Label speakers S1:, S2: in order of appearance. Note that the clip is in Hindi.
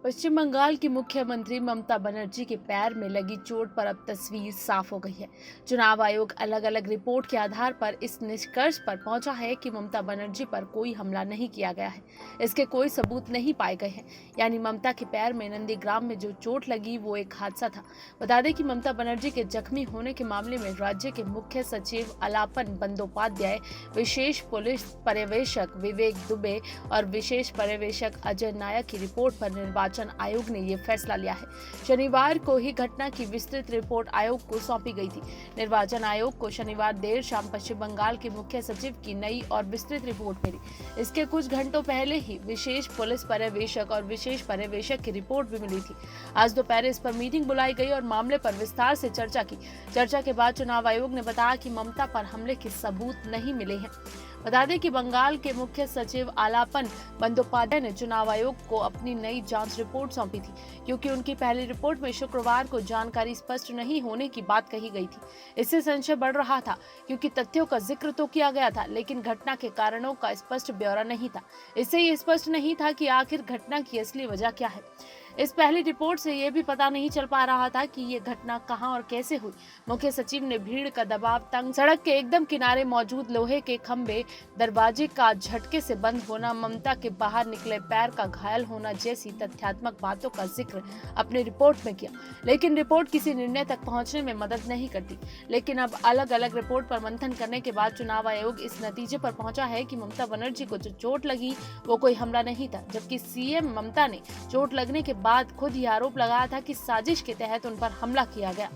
S1: पश्चिम बंगाल की मुख्यमंत्री ममता बनर्जी के पैर में लगी चोट पर अब तस्वीर साफ हो गई है। चुनाव आयोग अलग अलग रिपोर्ट के आधार पर इस निष्कर्ष पर पहुंचा है कि ममता बनर्जी पर कोई हमला नहीं किया गया है। इसके कोई सबूत नहीं पाए गए हैं। यानी ममता के पैर में नंदीग्राम में जो चोट लगी वो एक हादसा था। बता दें कि ममता बनर्जी के जख्मी होने के मामले में राज्य के मुख्य सचिव अलापन बंदोपाध्याय, विशेष पुलिस पर्यवेक्षक विवेक दुबे और विशेष पर्यवेक्षक अजय नायक की रिपोर्ट पर निर्वाचन आयोग ने ये फैसला लिया है। शनिवार को ही घटना की विस्तृत रिपोर्ट आयोग को सौंपी गई थी। निर्वाचन आयोग को शनिवार देर शाम पश्चिम बंगाल के मुख्य सचिव की नई और विस्तृत रिपोर्ट मिली। इसके कुछ घंटों पहले ही विशेष पुलिस पर्यवेक्षक और विशेष पर्यवेक्षक की रिपोर्ट भी मिली थी। आज दोपहर इस पर मीटिंग बुलाई गई और मामले पर विस्तार से चर्चा की। चर्चा के बाद चुनाव आयोग ने बताया कि ममता पर हमले के सबूत नहीं मिले हैं। बता दें कि बंगाल के मुख्य सचिव आलापन बंदोपाध्याय ने चुनाव आयोग को अपनी नई जांच रिपोर्ट सौंपी थी, क्योंकि उनकी पहली रिपोर्ट में शुक्रवार को जानकारी स्पष्ट नहीं होने की बात कही गई थी। इससे संशय बढ़ रहा था, क्योंकि तथ्यों का जिक्र तो किया गया था, लेकिन घटना के कारणों का स्पष्ट ब्यौरा नहीं था। इससे ये स्पष्ट नहीं था कि आखिर घटना की असली वजह क्या है। इस पहली रिपोर्ट से यह भी पता नहीं चल पा रहा था कि ये घटना कहां और कैसे हुई। मुख्य सचिव ने भीड़ का दबाव, तंग सड़क के एकदम किनारे मौजूद लोहे के खंभे, दरवाजे का झटके से बंद होना, ममता के बाहर निकले पैर का घायल होना जैसी तथ्यात्मक बातों का जिक्र अपनी रिपोर्ट में किया। लेकिन रिपोर्ट किसी निर्णय तक पहुंचने में मदद नहीं करती। लेकिन अब अलग अलग रिपोर्ट पर मंथन करने के बाद चुनाव आयोग इस नतीजे पर पहुंचा है कि ममता बनर्जी को जो चोट लगी वो कोई हमला नहीं था, जबकि सीएम ममता ने चोट लगने के बाद खुद ही आरोप लगाया था कि साजिश के तहत उन पर हमला किया गया।